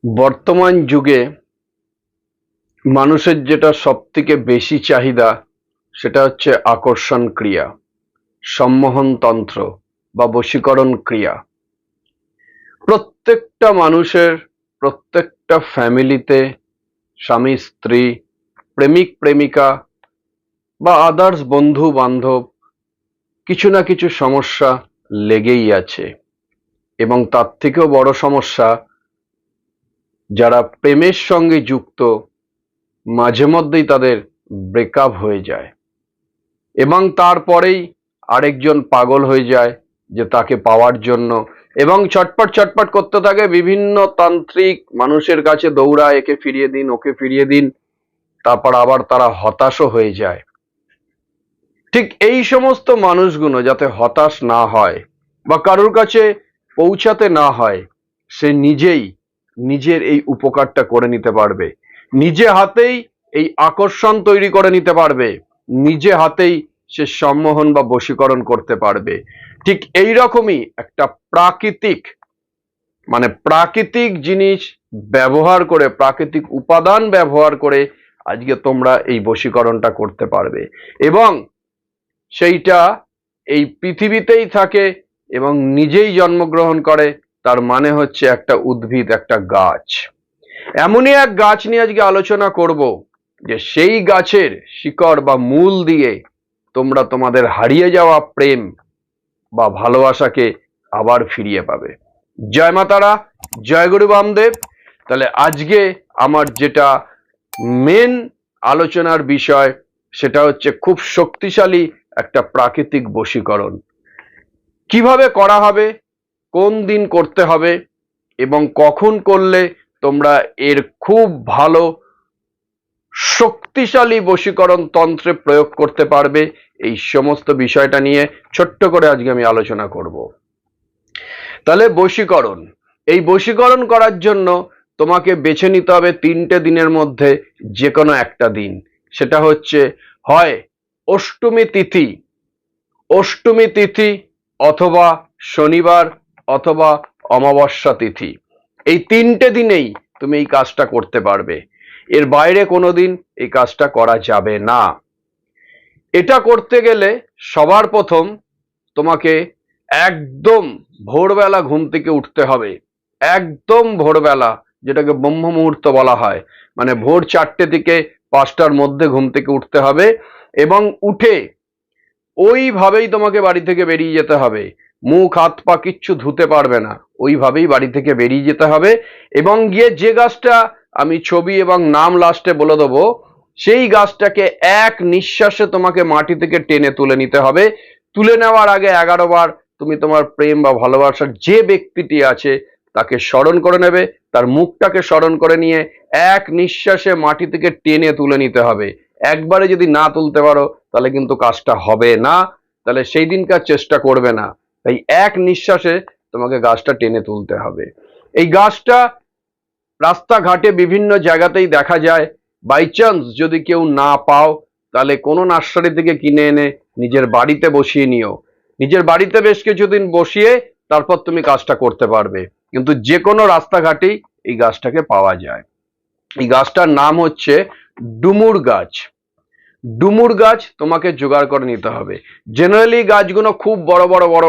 বর্তমান যুগে মানুষের যেটা সবথেকে বেশি চাহিদা সেটা হচ্ছে আকর্ষণ ক্রিয়া, সম্মোহন তন্ত্র বা বশীকরণ ক্রিয়া। প্রত্যেকটা মানুষের, প্রত্যেকটা ফ্যামিলিতে স্বামী স্ত্রী, প্রেমিক প্রেমিকা বা আদার্স বন্ধু বান্ধব কিছু না কিছু সমস্যা লেগেই আছে। এবং তার থেকেও বড় সমস্যা, যারা প্রেমের সঙ্গে যুক্ত মাঝে মধ্যেই তাদের ব্রেকআপ হয়ে যায় এবং তারপরেই আরেকজন পাগল হয়ে যায় যে তাকে পাওয়ার জন্য, এবং ছটপট ছটপট করতে থাকে, বিভিন্ন তান্ত্রিক মানুষের কাছে দৌড়ায়, একে ফিরিয়ে দিন, ওকে ফিরিয়ে দিন। তারপর আবার তারা হতাশও হয়ে যায়। ঠিক এই সমস্ত মানুষগুলো যাতে হতাশ না হয় বা কারোর কাছে পৌঁছাতে না হয়, সে নিজেই নিজের এই উপকারটা করে নিতে পারবে, নিজে হাতেই এই আকর্ষণ তৈরি করে নিতে পারবে, নিজে হাতেই সে সম্মোহন বা বশীকরণ করতে পারবে। ঠিক এই রকমই একটা প্রাকৃতিক জিনিস ব্যবহার করে, প্রাকৃতিক উপাদান ব্যবহার করে আজকে তোমরা এই বশীকরণটা করতে পারবে। এবং সেইটা এই পৃথিবীতেই থাকে এবং নিজেই জন্মগ্রহণ করে। তার মানে হচ্ছে একটা উদ্ভিদ, একটা গাছ। এমনই এক গাছ নিয়ে আজকে আলোচনা করব যে সেই গাছের শিকড় বা মূল দিয়ে তোমরা তোমাদের হারিয়ে যাওয়া প্রেম বা ভালোবাসাকে আবার ফিরিয়ে পাবে। জয় মা তারা, জয় গুরু বামদেব। তাহলে আজকে আমার যেটা মেন আলোচনার বিষয় সেটা হচ্ছে খুব শক্তিশালী একটা প্রাকৃতিক বশীকরণ। কিভাবে করা হবে, কোন দিন করতে হবে এবং কখন করলে তোমরা এর খুব ভালো শক্তিশালী বশীকরণ তন্ত্রে প্রয়োগ করতে পারবে, এই সমস্ত বিষয়টা নিয়ে ছোট্ট করে আজকে আমি আলোচনা করব। তাহলে বশীকরণ, এই বশীকরণ করার জন্য তোমাকে বেছে নিতে হবে 3টে দিনের মধ্যে যে কোনো একটা দিন। সেটা হচ্ছে হয় অষ্টমী তিথি অথবা শনিবার অথবা অমাবস্যা তিথি। এই 3টে দিনেই তুমি এই কাজটা করতে পারবে, এর বাইরে কোনোদিন এই কাজটা করা যাবে না। এটা করতে গেলে সবার প্রথম তোমাকে একদম ভোরবেলা ঘুম থেকে উঠতে হবে, একদম ভোরবেলা, যেটাকে ব্রহ্ম মুহূর্ত বলা হয়, মানে ভোর 4টে থেকে 5টার মধ্যে ঘুম থেকে উঠতে হবে। এবং উঠে ওইভাবেই তোমাকে বাড়ি থেকে বেরিয়ে যেতে হবে, মুখ হাত পা কিচ্ছু ধুতে পারবে না, ওইভাবেই বাড়ি থেকে বেরিয়ে যেতে হবে। এবং গিয়ে যে গাছটা আমি ছবি এবং নাম লাস্টে বলে দেবো, সেই গাছটাকে এক নিঃশ্বাসে তোমাকে মাটি থেকে টেনে তুলে নিতে হবে। তুলে নেওয়ার আগে 11 বার তুমি তোমার প্রেম বা ভালোবাসার যে ব্যক্তিটি আছে তাকে স্মরণ করে নেবে, তার মুখটাকে স্মরণ করে নিয়ে এক নিঃশ্বাসে মাটি থেকে টেনে তুলে নিতে হবে। একবারে যদি না তুলতে পারো তাহলে কিন্তু কাজটা হবে না, তাহলে সেই দিনকার চেষ্টা করবে না। তাই এক নিঃশ্বাসে তোমাকে গাছটা টেনে তুলতে হবে। এই গাছটা রাস্তাঘাটে বিভিন্ন জায়গাতেই দেখা যায়। বাই চান্স যদি কেউ না পাও তাহলে কোনো নার্সারি থেকে কিনে এনে নিজের বাড়িতে বসিয়ে নিও। নিজের বাড়িতে বেশ কিছুদিন বসিয়ে তারপর তুমি কাজটা করতে পারবে, কিন্তু যে কোনো রাস্তাঘাটেই এই গাছটাকে পাওয়া যায়। এই গাছটার নাম হচ্ছে ডুমুর গাছ। ডুমুর গাছ তোমাকে জোগাড় করে নিতে হবে। জেনারেলি গাছগুলো খুব বড়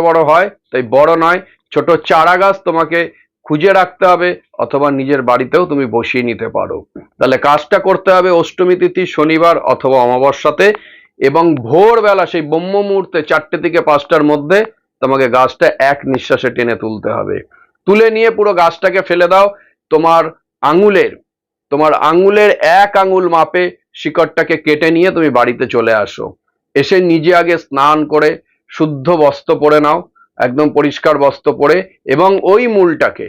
বড় হয়, তাই বড় নয়, ছোট চারা গাছ তোমাকে খুঁজে রাখতে হবে, অথবা নিজের বাড়িতেও তুমি বসিয়ে নিতে পারো। তাহলে কাজটা করতে হবে অষ্টমী তিথি, শনিবার অথবা অমাবস্যাতে, এবং ভোরবেলা সেই ব্রহ্ম মুহূর্তে 4টে থেকে 5টার মধ্যে তোমাকে গাছটা এক নিঃশ্বাসে টেনে তুলতে হবে। তুলে নিয়ে পুরো গাছটাকে ফেলে দাও। তোমার আঙুলের 1 আঙুল মাপে শিকড়টাকে কেটে নিয়ে তুমি বাড়িতে চলে আসো। এসে নিজে আগে স্নান করে শুদ্ধ বস্ত্র পরে নাও, একদম পরিষ্কার বস্ত্র পরে, এবং ওই মূলটাকে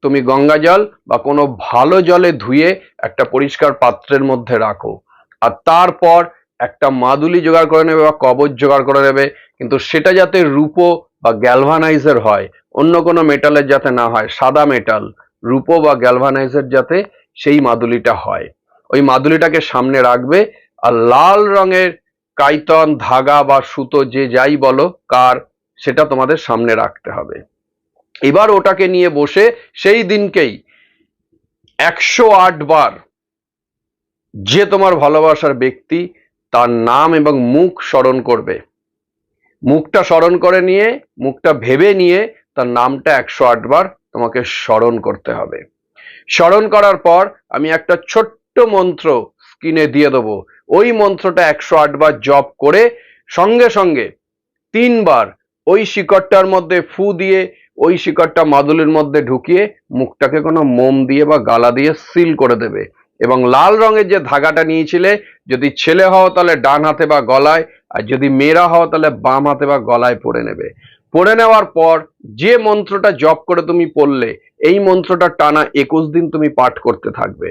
তুমি গঙ্গা জল বা কোনো ভালো জলে ধুয়ে একটা পরিষ্কার পাত্রের মধ্যে রাখো। আর তারপর একটা মাদুলি জোগাড় করে নেবে বা কবচ জোগাড় করে নেবে, কিন্তু সেটা যাতে রূপো বা গ্যালভানাইজার হয়, অন্য কোনো মেটালের যাতে না হয়, সাদা মেটাল, রূপো বা গ্যালভানাইজার যাতে সেই মাদুলিটা হয়। ওই মাদুলিটাকে সামনে রাখবে, আর লাল রঙের কাইতন, ধাগা বা সুতো, যে যাই বলো কার, সেটা তোমাদের সামনে রাখতে হবে। এবার ওটাকে নিয়ে বসে সেই দিনকেই 108 বার যে তোমার ভালোবাসার ব্যক্তি তার নাম এবং মুখ স্মরণ করবে। মুখটা স্মরণ করে নিয়ে, মুখটা ভেবে নিয়ে তার নামটা 108 বার তোমাকে স্মরণ করতে হবে। স্মরণ করার পর আমি একটা ছোট্ট মন্ত্র স্ক্রিনে দিয়ে দেবো। ওই মন্ত্রটা 108 বার জপ করে সঙ্গে সঙ্গে 3 বার ওই শিকড়টার মধ্যে ফু দিয়ে ওই শিকড়টা মাদুলির মধ্যে ঢুকিয়ে মুখটাকে কোনো মোম দিয়ে বা গালা দিয়ে সিল করে দেবে। এবং লাল রঙের যে ধাগাটা নিয়েছিলে, যদি ছেলে হও তাহলে ডান হাতে বা গলায়, আর যদি মেয়েরা হও তাহলে বাম হাতে বা গলায় পরে নেবে। পরে নেওয়ার পর যে মন্ত্রটা জপ করে তুমি পড়লে, এই মন্ত্রটা টানা 21 দিন তুমি পাঠ করতে থাকবে।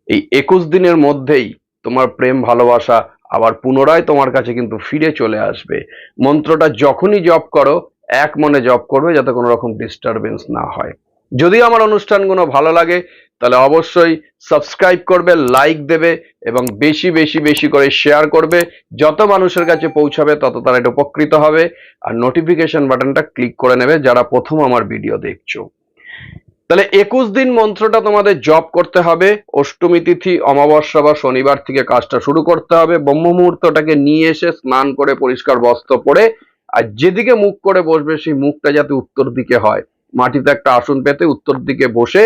এই 21 দিনের মধ্যেই তোমার প্রেম ভালোবাসা আবার পুনরায় তোমার কাছে কিন্তু ফিরে চলে আসবে। মন্ত্রটা যখনই জপ করো এক মনে জপ করবে, যাতে কোনো রকম ডিস্টারবেন্স না হয়। যদি আমার অনুষ্ঠানগুলো ভালো লাগে তাহলে অবশ্যই সাবস্ক্রাইব করবে, লাইক দেবে এবং বেশি বেশি বেশি করে শেয়ার করবে। যত মানুষের কাছে পৌঁছাবে তত তারা এটা উপকৃত হবে। আর নোটিফিকেশন বাটনটা ক্লিক করে নেবে যারা প্রথম আমার ভিডিও দেখছো। তাহলে 21 দিন মন্ত্রটা তোমাদের জপ করতে হবে। অষ্টমী তিথি, অমাবস্যা বা শনিবার থেকে কাজটা শুরু করতে হবে। ব্রহ্ম মুহূর্তটাকে নিয়ে এসে স্নান করে পরিষ্কার বস্ত্র পরে, আর যেদিকে মুখ করে বসবে সেই মুখটা যাতে উত্তর দিকে হয়, মাটিতে একটা আসন পেতে উত্তর দিকে বসে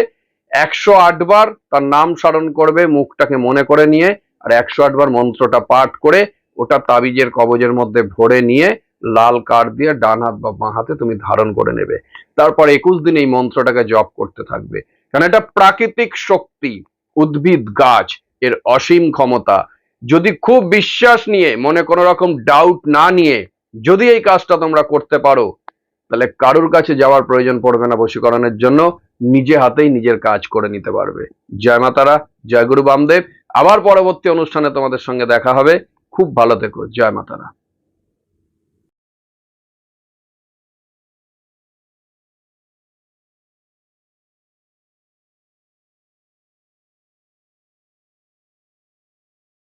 108 বার তার নাম স্মরণ করবে মুখটাকে মনে করে নিয়ে, আর 108 বার মন্ত্রটা পাঠ করে ওটা তাবিজের কবজের মধ্যে ভরে নিয়ে লাল কাঠ দিয়ে ডান হাত বা বাঁ হাতে তুমি ধারণ করে নেবে। তারপর 21 দিন এই মন্ত্রটাকে জপ করতে থাকবে, কারণ এটা প্রাকৃতিক শক্তি, উদ্ভিদ গাছ এর অসীম ক্ষমতা। যদি খুব বিশ্বাস নিয়ে, মনে কোনো রকম ডাউট না নিয়ে যদি এই কাজটা তোমরা করতে পারো, তাহলে কারুর কাছে যাওয়ার প্রয়োজন পড়বে না বশীকরণের জন্য, নিজে হাতেই নিজের কাজ করে নিতে পারবে। জয় মাতারা, জয় গুরু বামদেব। আবার পরবর্তী অনুষ্ঠানে তোমাদের সঙ্গে দেখা হবে। খুব ভালো থেকো। জয় মাতারা।